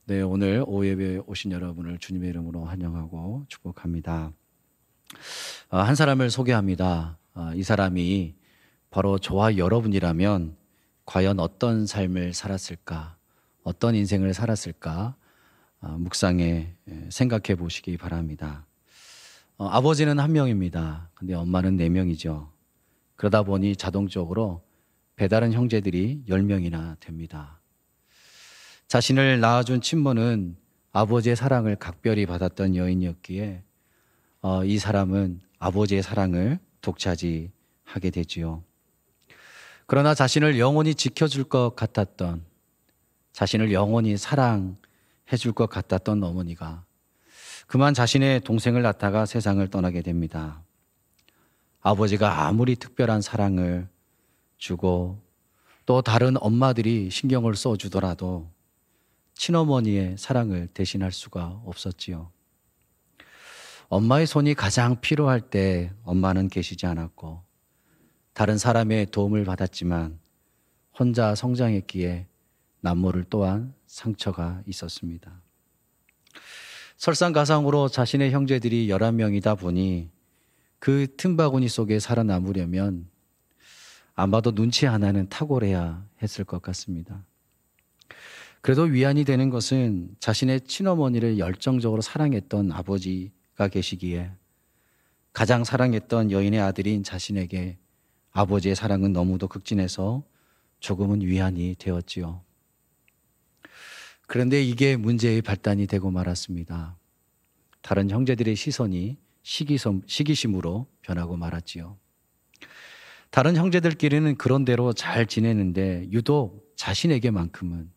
네, 오늘 오후 예배에 오신 여러분을 주님의 이름으로 환영하고 축복합니다. 한 사람을 소개합니다. 이 사람이 바로 저와 여러분이라면 과연 어떤 삶을 살았을까, 어떤 인생을 살았을까, 묵상해 생각해 보시기 바랍니다. 아버지는 한 명입니다. 근데 엄마는 네 명이죠. 그러다 보니 자동적으로 배다른 형제들이 10명이나 됩니다. 자신을 낳아준 친모는 아버지의 사랑을 각별히 받았던 여인이었기에 이 사람은 아버지의 사랑을 독차지하게 되지요. 그러나 자신을 영원히 지켜줄 것 같았던, 자신을 영원히 사랑해 줄 것 같았던 어머니가 그만 자신의 동생을 낳다가 세상을 떠나게 됩니다. 아버지가 아무리 특별한 사랑을 주고 또 다른 엄마들이 신경을 써주더라도 친어머니의 사랑을 대신할 수가 없었지요. 엄마의 손이 가장 필요할 때 엄마는 계시지 않았고 다른 사람의 도움을 받았지만 혼자 성장했기에 남모를 또한 상처가 있었습니다. 설상가상으로 자신의 형제들이 11명이다 보니 그 틈바구니 속에 살아남으려면 아마도 눈치 하나는 탁월해야 했을 것 같습니다. 그래도 위안이 되는 것은 자신의 친어머니를 열정적으로 사랑했던 아버지가 계시기에 가장 사랑했던 여인의 아들인 자신에게 아버지의 사랑은 너무도 극진해서 조금은 위안이 되었지요. 그런데 이게 문제의 발단이 되고 말았습니다. 다른 형제들의 시선이 시기심으로 변하고 말았지요. 다른 형제들끼리는 그런대로 잘 지내는데 유독 자신에게만큼은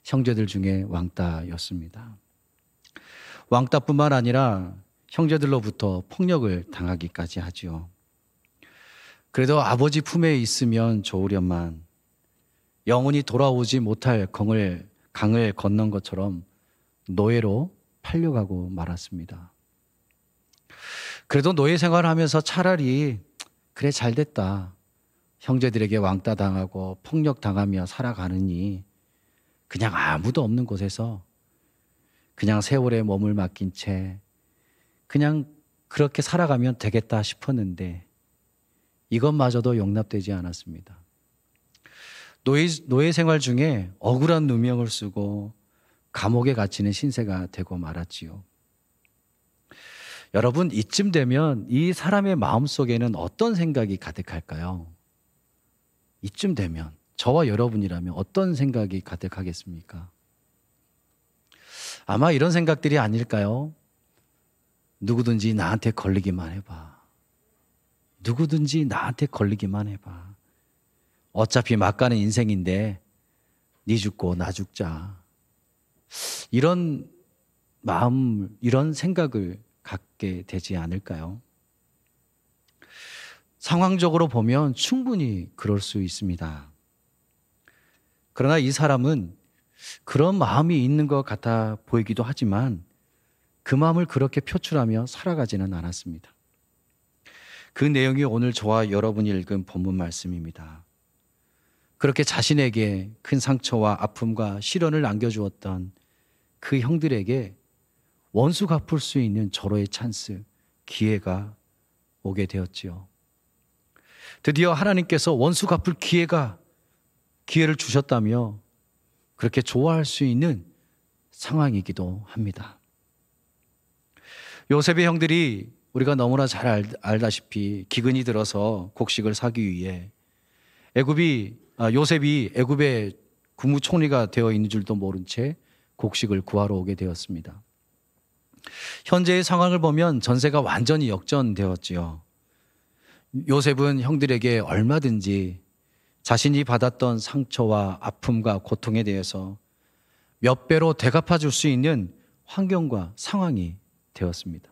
형제들 중에 왕따였습니다. 왕따뿐만 아니라 형제들로부터 폭력을 당하기까지 하지요. 그래도 아버지 품에 있으면 좋으련만 영원히 돌아오지 못할 강을 건넌 것처럼 노예로 팔려가고 말았습니다. 그래도 노예 생활을 하면서 차라리 그래 잘됐다. 형제들에게 왕따 당하고 폭력 당하며 살아가느니 그냥 아무도 없는 곳에서 그냥 세월에 몸을 맡긴 채 그냥 그렇게 살아가면 되겠다 싶었는데 이것마저도 용납되지 않았습니다. 노예 생활 중에 억울한 누명을 쓰고 감옥에 갇히는 신세가 되고 말았지요. 여러분, 이쯤 되면 이 사람의 마음속에는 어떤 생각이 가득할까요? 이쯤 되면 저와 여러분이라면 어떤 생각이 가득하겠습니까? 아마 이런 생각들이 아닐까요? 누구든지 나한테 걸리기만 해봐. 누구든지 나한테 걸리기만 해봐. 어차피 막 가는 인생인데 네 죽고 나 죽자. 이런 마음, 이런 생각을 갖게 되지 않을까요? 상황적으로 보면 충분히 그럴 수 있습니다. 그러나 이 사람은 그런 마음이 있는 것 같아 보이기도 하지만 그 마음을 그렇게 표출하며 살아가지는 않았습니다. 그 내용이 오늘 저와 여러분이 읽은 본문 말씀입니다. 그렇게 자신에게 큰 상처와 아픔과 시련을 안겨주었던 그 형들에게 원수 갚을 수 있는 절호의 찬스, 기회가 오게 되었지요. 드디어 하나님께서 원수 갚을 기회를 주셨다며 그렇게 좋아할 수 있는 상황이기도 합니다. 요셉의 형들이 우리가 너무나 잘 알다시피 기근이 들어서 곡식을 사기 위해 요셉이 애굽의 국무총리가 되어 있는 줄도 모른 채 곡식을 구하러 오게 되었습니다. 현재의 상황을 보면 전세가 완전히 역전되었지요. 요셉은 형들에게 얼마든지 자신이 받았던 상처와 아픔과 고통에 대해서 몇 배로 되갚아 줄 수 있는 환경과 상황이 되었습니다.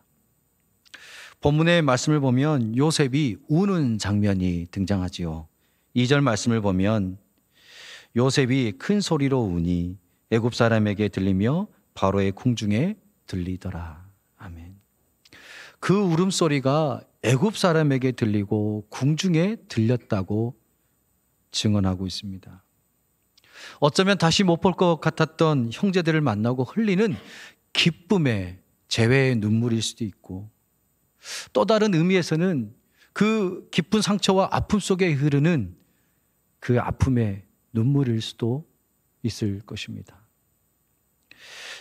본문의 말씀을 보면 요셉이 우는 장면이 등장하지요. 2절 말씀을 보면 요셉이 큰 소리로 우니 애굽 사람에게 들리며 바로의 궁중에 들리더라. 아멘. 그 울음소리가 애굽 사람에게 들리고 궁중에 들렸다고 증언하고 있습니다. 어쩌면 다시 못 볼 것 같았던 형제들을 만나고 흘리는 기쁨의 재회의 눈물일 수도 있고, 또 다른 의미에서는 그 깊은 상처와 아픔 속에 흐르는 그 아픔의 눈물일 수도 있을 것입니다.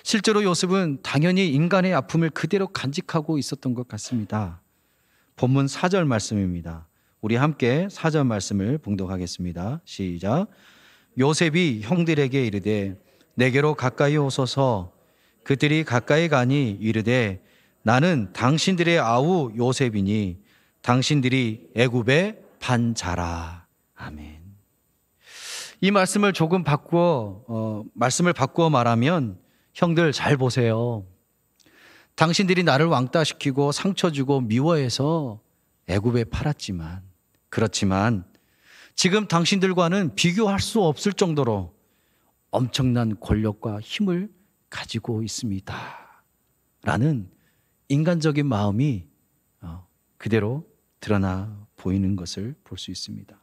실제로 요셉은 당연히 인간의 아픔을 그대로 간직하고 있었던 것 같습니다. 본문 4절 말씀입니다. 우리 함께 4절 말씀을 봉독하겠습니다. 시작. 요셉이 형들에게 이르되 내게로 가까이 오소서. 그들이 가까이 가니 이르되 나는 당신들의 아우 요셉이니 당신들이 애굽의 반자라. 아멘. 이 말씀을 조금 말씀을 바꾸어 말하면, 형들 잘 보세요. 당신들이 나를 왕따시키고 상처 주고 미워해서 애굽에 팔았지만, 그렇지만 지금 당신들과는 비교할 수 없을 정도로 엄청난 권력과 힘을 가지고 있습니다. 라는 인간적인 마음이 그대로 드러나 보이는 것을 볼 수 있습니다.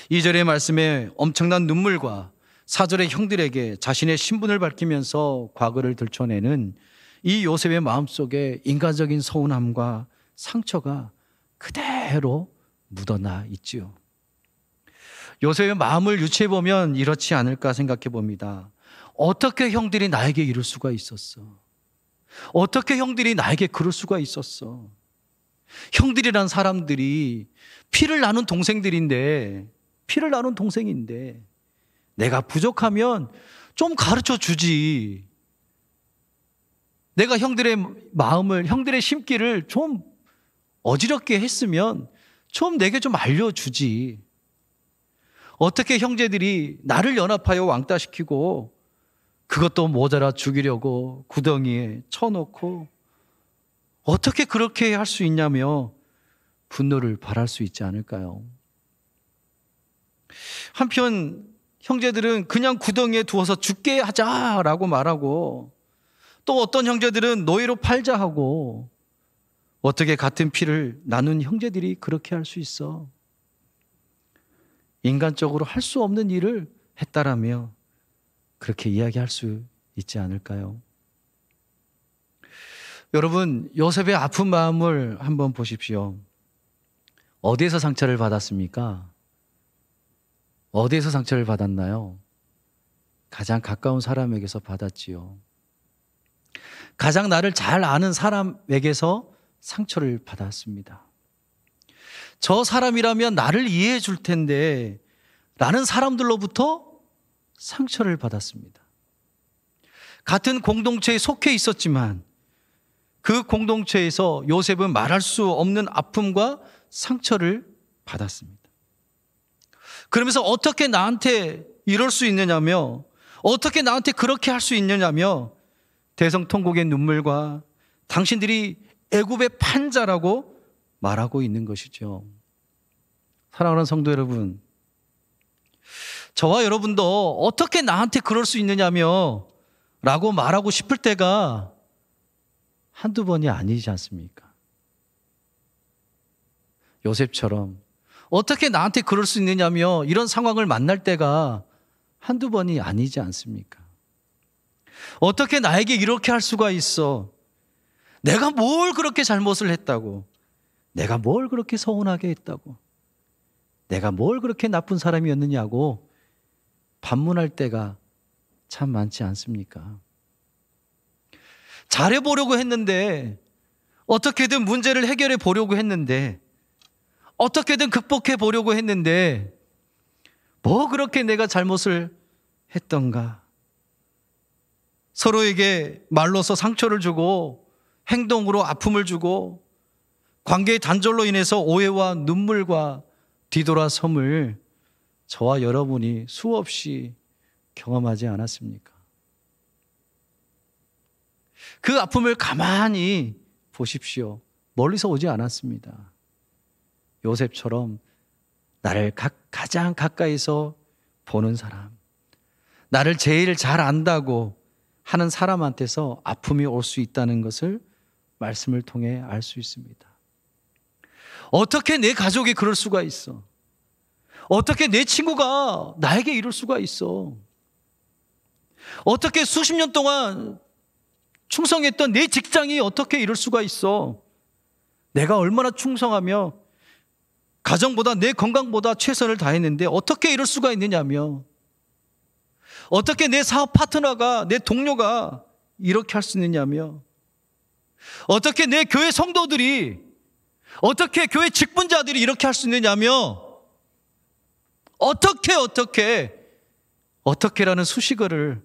2절의 말씀에 엄청난 눈물과 4절의 형들에게 자신의 신분을 밝히면서 과거를 들춰내는 이 요셉의 마음속에 인간적인 서운함과 상처가 그대로 묻어나 있지요. 요셉의 마음을 유추해 보면 이렇지 않을까 생각해 봅니다. 어떻게 형들이 나에게 이럴 수가 있었어? 어떻게 형들이 나에게 그럴 수가 있었어? 형들이란 사람들이 피를 나눈 동생인데 내가 부족하면 좀 가르쳐 주지. 내가 형들의 마음을, 형들의 심기를 좀 어지럽게 했으면 좀 내게 좀 알려주지. 어떻게 형제들이 나를 연합하여 왕따시키고 그것도 모자라 죽이려고 구덩이에 쳐놓고 어떻게 그렇게 할 수 있냐며 분노를 발할 수 있지 않을까요? 한편 형제들은 그냥 구덩이에 두어서 죽게 하자라고 말하고, 또 어떤 형제들은 노예로 팔자 하고, 어떻게 같은 피를 나눈 형제들이 그렇게 할 수 있어? 인간적으로 할 수 없는 일을 했다라며 그렇게 이야기할 수 있지 않을까요? 여러분, 요셉의 아픈 마음을 한번 보십시오. 어디에서 상처를 받았습니까? 어디에서 상처를 받았나요? 가장 가까운 사람에게서 받았지요. 가장 나를 잘 아는 사람에게서 상처를 받았습니다. 저 사람이라면 나를 이해해 줄 텐데 라는 사람들로부터 상처를 받았습니다. 같은 공동체에 속해 있었지만 그 공동체에서 요셉은 말할 수 없는 아픔과 상처를 받았습니다. 그러면서 어떻게 나한테 이럴 수 있느냐며, 어떻게 나한테 그렇게 할 수 있느냐며 대성통곡의 눈물과 당신들이 애굽의 판자라고 말하고 있는 것이죠. 사랑하는 성도 여러분, 저와 여러분도 어떻게 나한테 그럴 수 있느냐며 라고 말하고 싶을 때가 한두 번이 아니지 않습니까? 요셉처럼 어떻게 나한테 그럴 수 있느냐며 이런 상황을 만날 때가 한두 번이 아니지 않습니까? 어떻게 나에게 이렇게 할 수가 있어? 내가 뭘 그렇게 잘못을 했다고? 내가 뭘 그렇게 서운하게 했다고? 내가 뭘 그렇게 나쁜 사람이었느냐고 반문할 때가 참 많지 않습니까? 잘해보려고 했는데, 어떻게든 문제를 해결해 보려고 했는데, 어떻게든 극복해 보려고 했는데 뭐 그렇게 내가 잘못을 했던가? 서로에게 말로서 상처를 주고 행동으로 아픔을 주고 관계의 단절로 인해서 오해와 눈물과 뒤돌아섬을 저와 여러분이 수없이 경험하지 않았습니까? 그 아픔을 가만히 보십시오. 멀리서 오지 않았습니다. 요셉처럼 나를 가장 가까이서 보는 사람, 나를 제일 잘 안다고 하는 사람한테서 아픔이 올 수 있다는 것을 말씀을 통해 알 수 있습니다. 어떻게 내 가족이 그럴 수가 있어? 어떻게 내 친구가 나에게 이럴 수가 있어? 어떻게 수십 년 동안 충성했던 내 직장이 어떻게 이럴 수가 있어? 내가 얼마나 충성하며 가정보다 내 건강보다 최선을 다했는데 어떻게 이럴 수가 있느냐며, 어떻게 내 사업 파트너가, 내 동료가 이렇게 할 수 있느냐며, 어떻게 내 교회 성도들이, 어떻게 교회 직분자들이 이렇게 할 수 있느냐며, 어떻게라는 수식어를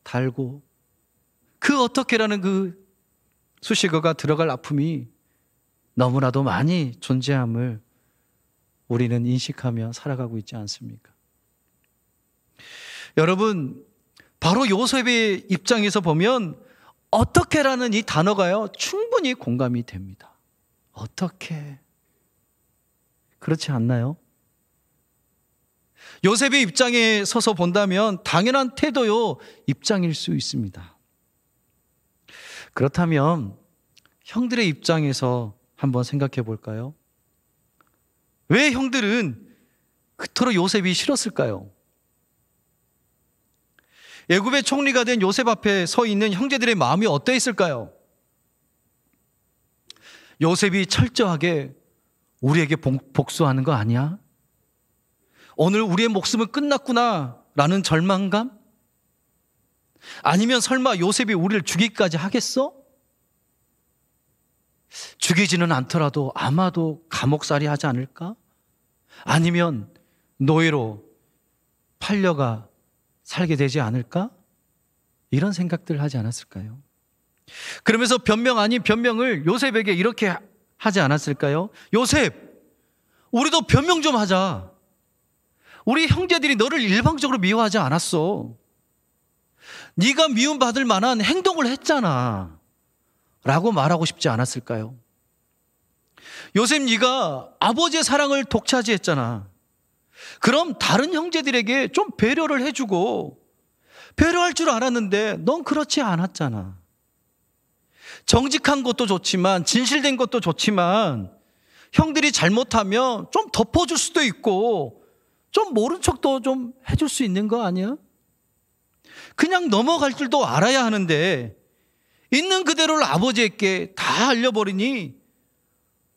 달고 그 어떻게라는 그 수식어가 들어갈 아픔이 너무나도 많이 존재함을 우리는 인식하며 살아가고 있지 않습니까? 여러분, 바로 요셉의 입장에서 보면 어떻게라는 이 단어가요, 충분히 공감이 됩니다. 어떻게? 그렇지 않나요? 요셉의 입장에 서서 본다면 당연한 태도요, 입장일 수 있습니다. 그렇다면 형들의 입장에서 한번 생각해 볼까요? 왜 형들은 그토록 요셉이 싫었을까요? 애굽의 총리가 된 요셉 앞에 서 있는 형제들의 마음이 어떠했을까요? 요셉이 철저하게 우리에게 복수하는 거 아니야? 오늘 우리의 목숨은 끝났구나 라는 절망감? 아니면 설마 요셉이 우리를 죽이기까지 하겠어? 죽이지는 않더라도 아마도 감옥살이 하지 않을까? 아니면 노예로 팔려가 살게 되지 않을까? 이런 생각들을 하지 않았을까요? 그러면서 변명 아닌 변명을 요셉에게 이렇게 하지 않았을까요? 요셉, 우리도 변명 좀 하자. 우리 형제들이 너를 일방적으로 미워하지 않았어. 네가 미움받을 만한 행동을 했잖아 라고 말하고 싶지 않았을까요? 요셉, 네가 아버지의 사랑을 독차지했잖아. 그럼 다른 형제들에게 좀 배려를 해주고, 배려할 줄 알았는데 넌 그렇지 않았잖아. 정직한 것도 좋지만, 진실된 것도 좋지만, 형들이 잘못하면 좀 덮어줄 수도 있고 좀 모른 척도 좀 해줄 수 있는 거 아니야? 그냥 넘어갈 줄도 알아야 하는데 있는 그대로를 아버지에게 다 알려버리니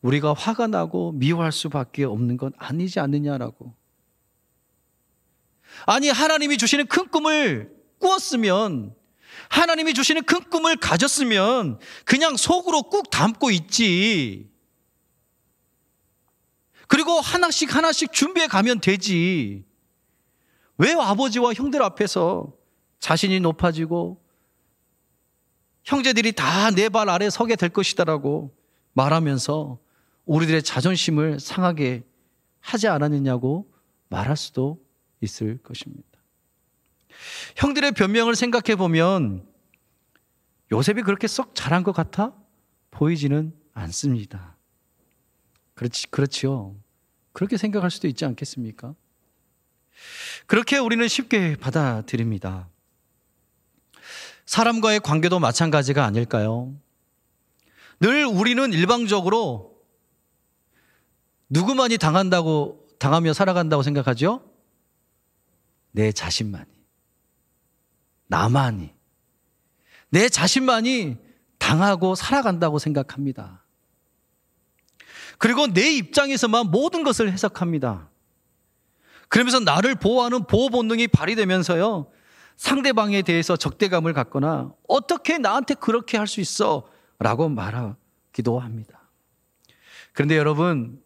우리가 화가 나고 미워할 수밖에 없는 건 아니지 않느냐라고. 아니, 하나님이 주시는 큰 꿈을 꾸었으면, 하나님이 주시는 큰 꿈을 가졌으면 그냥 속으로 꾹 담고 있지. 그리고 하나씩 준비해 가면 되지. 왜 아버지와 형들 앞에서 자신이 높아지고 형제들이 다 내 발 아래 서게 될 것이다라고 말하면서 우리들의 자존심을 상하게 하지 않았느냐고 말할 수도 있을 것입니다. 형들의 변명을 생각해 보면 요셉이 그렇게 썩 잘한 것 같아 보이지는 않습니다. 그렇지요. 그렇게 생각할 수도 있지 않겠습니까? 그렇게 우리는 쉽게 받아들입니다. 사람과의 관계도 마찬가지가 아닐까요? 늘 우리는 일방적으로 누구만이 당하며 살아간다고 생각하죠? 내 자신만이, 나만이, 내 자신만이 당하고 살아간다고 생각합니다. 그리고 내 입장에서만 모든 것을 해석합니다. 그러면서 나를 보호하는 보호 본능이 발휘되면서요, 상대방에 대해서 적대감을 갖거나 어떻게 나한테 그렇게 할 수 있어? 라고 말하기도 합니다. 그런데 여러분,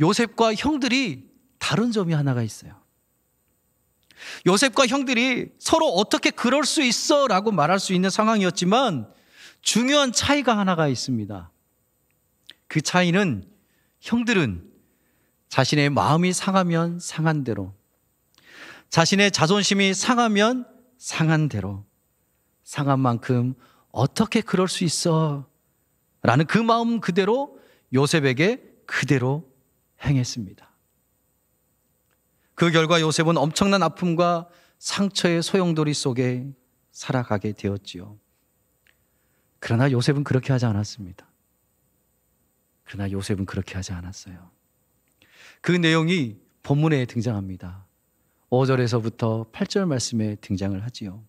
요셉과 형들이 다른 점이 하나가 있어요. 요셉과 형들이 서로 어떻게 그럴 수 있어? 라고 말할 수 있는 상황이었지만 중요한 차이가 하나가 있습니다. 그 차이는 형들은 자신의 마음이 상하면 상한 대로, 자신의 자존심이 상하면 상한 대로, 상한 만큼 어떻게 그럴 수 있어? 라는 그 마음 그대로 요셉에게 그대로 행했습니다. 그 결과 요셉은 엄청난 아픔과 상처의 소용돌이 속에 살아가게 되었지요. 그러나 요셉은 그렇게 하지 않았습니다. 그러나 요셉은 그렇게 하지 않았어요. 그 내용이 본문에 등장합니다. 5절에서부터 8절 말씀에 등장을 하지요.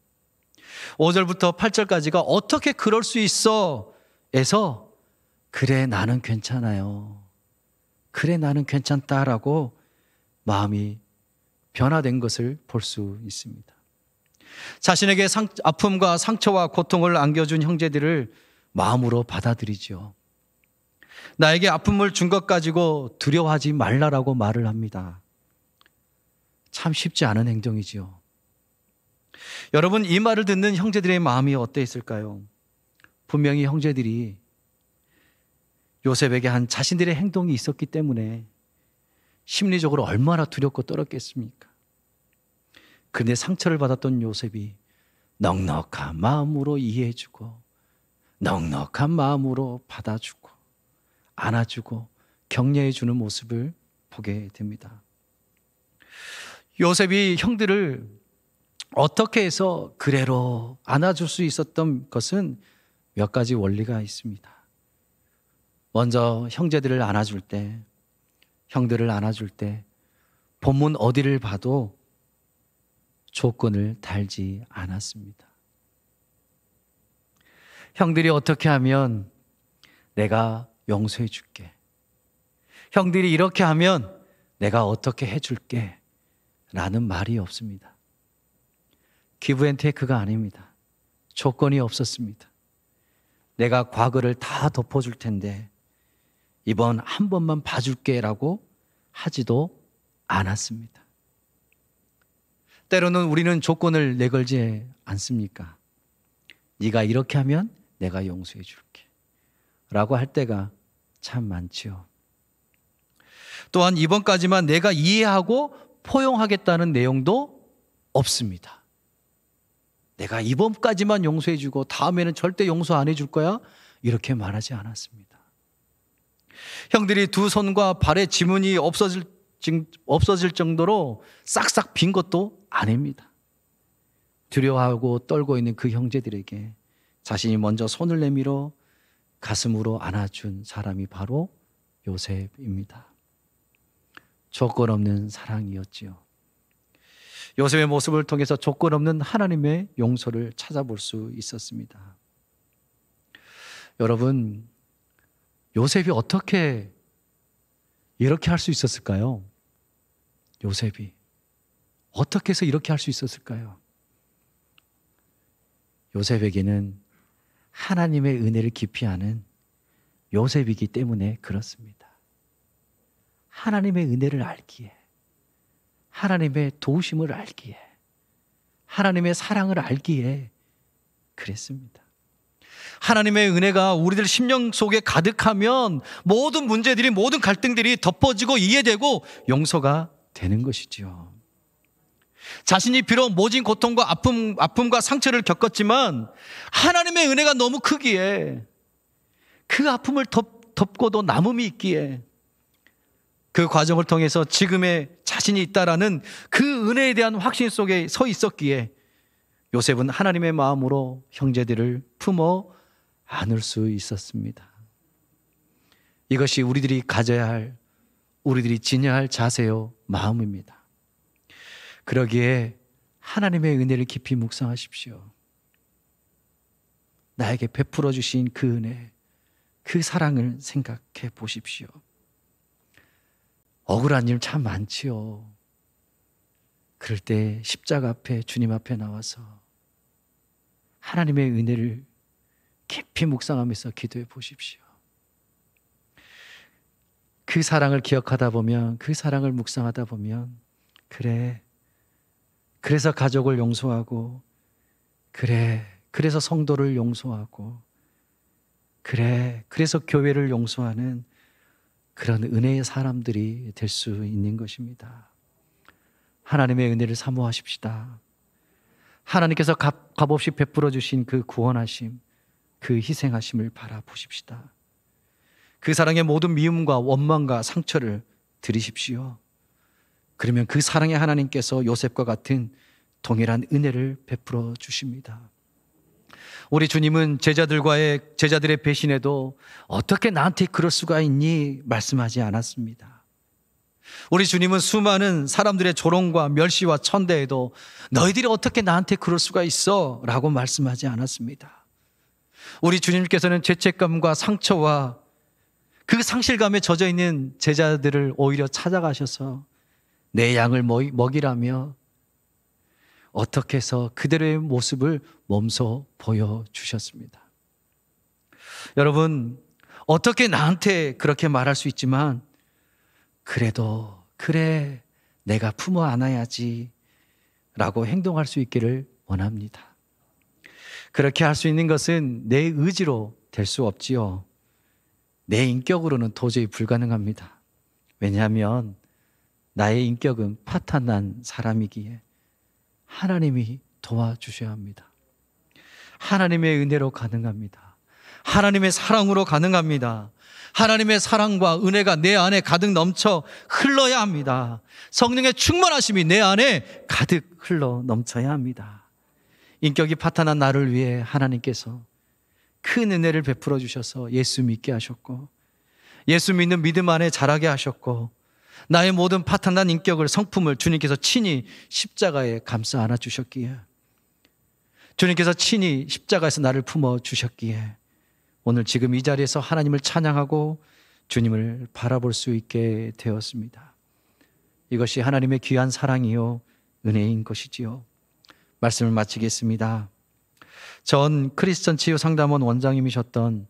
5절부터 8절까지가 어떻게 그럴 수 있어? 에서 그래 나는 괜찮아요. 그래 나는 괜찮다라고 마음이 변화된 것을 볼 수 있습니다. 자신에게 아픔과 상처와 고통을 안겨준 형제들을 마음으로 받아들이죠. 나에게 아픔을 준 것 가지고 두려워하지 말라라고 말을 합니다. 참 쉽지 않은 행동이지요. 여러분, 이 말을 듣는 형제들의 마음이 어땠을까요? 분명히 형제들이 요셉에게 한 자신들의 행동이 있었기 때문에 심리적으로 얼마나 두렵고 떨었겠습니까? 그런데 상처를 받았던 요셉이 넉넉한 마음으로 이해해주고 넉넉한 마음으로 받아주고 안아주고 격려해주는 모습을 보게 됩니다. 요셉이 형들을 어떻게 해서 그래로 안아줄 수 있었던 것은 몇 가지 원리가 있습니다. 먼저 형제들을 안아줄 때, 형들을 안아줄 때 본문 어디를 봐도 조건을 달지 않았습니다. 형들이 어떻게 하면 내가 용서해 줄게. 형들이 이렇게 하면 내가 어떻게 해 줄게. 라는 말이 없습니다. 기브앤테이크가 아닙니다. 조건이 없었습니다. 내가 과거를 다 덮어줄 텐데 이번 한 번만 봐줄게 라고 하지도 않았습니다. 때로는 우리는 조건을 내걸지 않습니까? 네가 이렇게 하면 내가 용서해 줄게 라고 할 때가 참 많지요. 또한 이번까지만 내가 이해하고 포용하겠다는 내용도 없습니다. 내가 이번까지만 용서해 주고 다음에는 절대 용서 안 해줄 거야? 이렇게 말하지 않았습니다. 형들이 두 손과 발에 지문이 없어질 정도로 싹싹 빈 것도 아닙니다. 두려워하고 떨고 있는 그 형제들에게 자신이 먼저 손을 내밀어 가슴으로 안아준 사람이 바로 요셉입니다. 조건 없는 사랑이었지요. 요셉의 모습을 통해서 조건 없는 하나님의 용서를 찾아볼 수 있었습니다. 여러분, 요셉이 어떻게 이렇게 할 수 있었을까요? 요셉이 어떻게 해서 이렇게 할 수 있었을까요? 요셉에게는 하나님의 은혜를 깊이 아는 요셉이기 때문에 그렇습니다. 하나님의 은혜를 알기에, 하나님의 도우심을 알기에, 하나님의 사랑을 알기에 그랬습니다. 하나님의 은혜가 우리들 심령 속에 가득하면 모든 문제들이, 모든 갈등들이 덮어지고 이해되고 용서가 되는 것이지요. 자신이 비록 모진 고통과 아픔과 상처를 겪었지만 하나님의 은혜가 너무 크기에 그 아픔을 덮고도 남음이 있기에 그 과정을 통해서 지금의 자신이 있다라는 그 은혜에 대한 확신 속에 서 있었기에 요셉은 하나님의 마음으로 형제들을 품어 안을 수 있었습니다. 이것이 우리들이 가져야 할, 우리들이 지녀야 할 자세요, 마음입니다. 그러기에 하나님의 은혜를 깊이 묵상하십시오. 나에게 베풀어 주신 그 은혜, 그 사랑을 생각해 보십시오. 억울한 일 참 많지요. 그럴 때 십자가 앞에, 주님 앞에 나와서 하나님의 은혜를 깊이 묵상하면서 기도해 보십시오. 그 사랑을 기억하다 보면, 그 사랑을 묵상하다 보면, 그래, 그래서 가족을 용서하고, 그래, 그래서 성도를 용서하고, 그래, 그래서 교회를 용서하는 그런 은혜의 사람들이 될 수 있는 것입니다. 하나님의 은혜를 사모하십시다. 하나님께서 값없이 베풀어 주신 그 구원하심, 그 희생하심을 바라보십시다. 그 사랑의 모든 미움과 원망과 상처를 들이십시오. 그러면 그 사랑의 하나님께서 요셉과 같은 동일한 은혜를 베풀어 주십니다. 우리 주님은 제자들의 배신에도 어떻게 나한테 그럴 수가 있니? 말씀하지 않았습니다. 우리 주님은 수많은 사람들의 조롱과 멸시와 천대에도 너희들이 어떻게 나한테 그럴 수가 있어? 라고 말씀하지 않았습니다. 우리 주님께서는 죄책감과 상처와 그 상실감에 젖어 있는 제자들을 오히려 찾아가셔서 내 양을 먹이라며 어떻게 해서 그대로의 모습을 몸소 보여주셨습니다. 여러분, 어떻게 나한테 그렇게 말할 수 있지만 그래도 그래 내가 품어 안아야지 라고 행동할 수 있기를 원합니다. 그렇게 할 수 있는 것은 내 의지로 될 수 없지요. 내 인격으로는 도저히 불가능합니다. 왜냐하면 나의 인격은 파탄난 사람이기에 하나님이 도와주셔야 합니다. 하나님의 은혜로 가능합니다. 하나님의 사랑으로 가능합니다. 하나님의 사랑과 은혜가 내 안에 가득 넘쳐 흘러야 합니다. 성령의 충만하심이 내 안에 가득 흘러 넘쳐야 합니다. 인격이 파탄한 나를 위해 하나님께서 큰 은혜를 베풀어 주셔서 예수 믿게 하셨고, 예수 믿는 믿음 안에 자라게 하셨고, 나의 모든 파탄난 인격을, 성품을 주님께서 친히 십자가에 감싸 안아 주셨기에, 주님께서 친히 십자가에서 나를 품어 주셨기에 오늘 지금 이 자리에서 하나님을 찬양하고 주님을 바라볼 수 있게 되었습니다. 이것이 하나님의 귀한 사랑이요 은혜인 것이지요. 말씀을 마치겠습니다. 전 크리스천 치유 상담원 원장님이셨던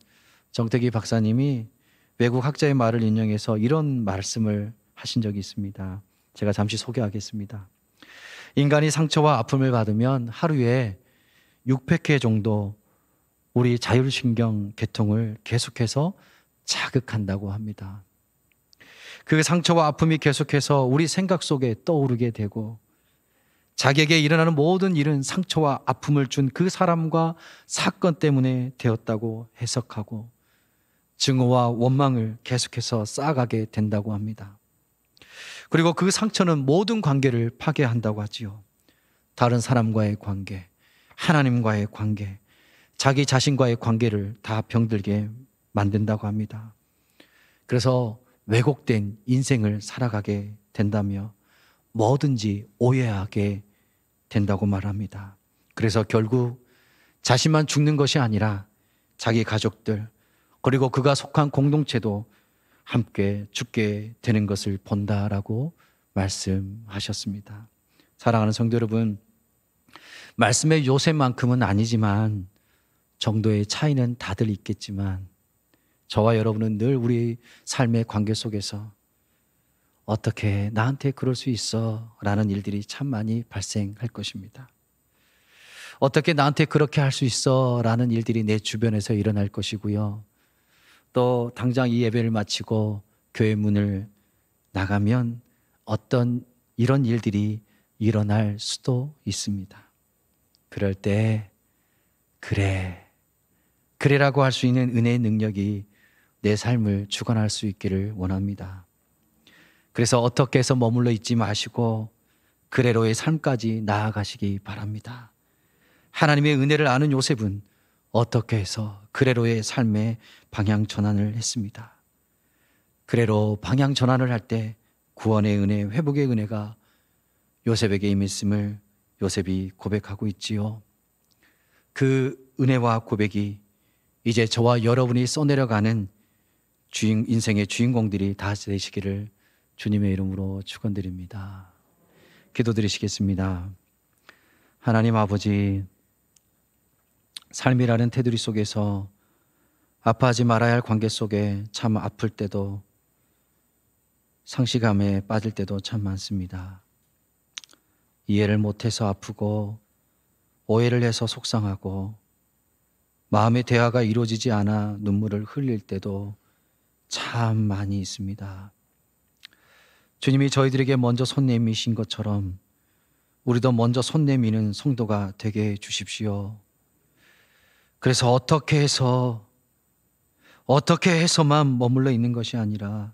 정태기 박사님이 외국 학자의 말을 인용해서 이런 말씀을 하신 적이 있습니다. 제가 잠시 소개하겠습니다. 인간이 상처와 아픔을 받으면 하루에 600회 정도 우리 자율신경 계통을 계속해서 자극한다고 합니다. 그 상처와 아픔이 계속해서 우리 생각 속에 떠오르게 되고, 자기에게 일어나는 모든 일은 상처와 아픔을 준 그 사람과 사건 때문에 되었다고 해석하고 증오와 원망을 계속해서 쌓아가게 된다고 합니다. 그리고 그 상처는 모든 관계를 파괴한다고 하지요. 다른 사람과의 관계, 하나님과의 관계, 자기 자신과의 관계를 다 병들게 만든다고 합니다. 그래서 왜곡된 인생을 살아가게 된다며 뭐든지 오해하게 된다고 말합니다. 그래서 결국 자신만 죽는 것이 아니라 자기 가족들, 그리고 그가 속한 공동체도 함께 죽게 되는 것을 본다라고 말씀하셨습니다. 사랑하는 성도 여러분, 말씀의 요새만큼은 아니지만 정도의 차이는 다들 있겠지만 저와 여러분은 늘 우리 삶의 관계 속에서 어떻게 나한테 그럴 수 있어? 라는 일들이 참 많이 발생할 것입니다. 어떻게 나한테 그렇게 할 수 있어? 라는 일들이 내 주변에서 일어날 것이고요. 또 당장 이 예배를 마치고 교회 문을 나가면 어떤 이런 일들이 일어날 수도 있습니다. 그럴 때 그래라고 할 수 있는 은혜의 능력이 내 삶을 주관할 수 있기를 원합니다. 그래서 어떻게 해서 머물러 있지 마시고 그래로의 삶까지 나아가시기 바랍니다. 하나님의 은혜를 아는 요셉은 어떻게 해서 그래로의 삶의 방향 전환을 했습니다. 그래로 방향 전환을 할 때 구원의 은혜, 회복의 은혜가 요셉에게 임했음을 요셉이 고백하고 있지요. 그 은혜와 고백이 이제 저와 여러분이 써내려가는 인생의 주인공들이 다 되시기를 주님의 이름으로 축원드립니다. 기도드리시겠습니다. 하나님 아버지, 삶이라는 테두리 속에서 아파하지 말아야 할 관계 속에 참 아플 때도 상실감에 빠질 때도 참 많습니다. 이해를 못해서 아프고 오해를 해서 속상하고 마음의 대화가 이루어지지 않아 눈물을 흘릴 때도 참 많이 있습니다. 주님이 저희들에게 먼저 손 내미신 것처럼 우리도 먼저 손 내미는 성도가 되게 해 주십시오. 그래서 어떻게 해서만 머물러 있는 것이 아니라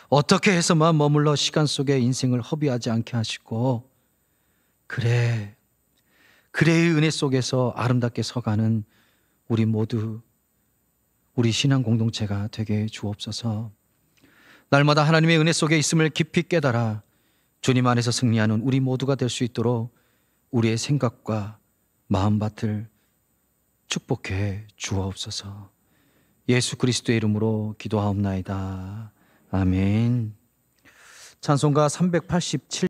어떻게 해서만 머물러 시간 속에 인생을 허비하지 않게 하시고 그래의 은혜 속에서 아름답게 서가는 우리 모두 우리 신앙 공동체가 되게 해 주옵소서. 날마다 하나님의 은혜 속에 있음을 깊이 깨달아 주님 안에서 승리하는 우리 모두가 될 수 있도록 우리의 생각과 마음밭을 축복해 주옵소서. 예수 그리스도의 이름으로 기도하옵나이다. 아멘. 찬송가 387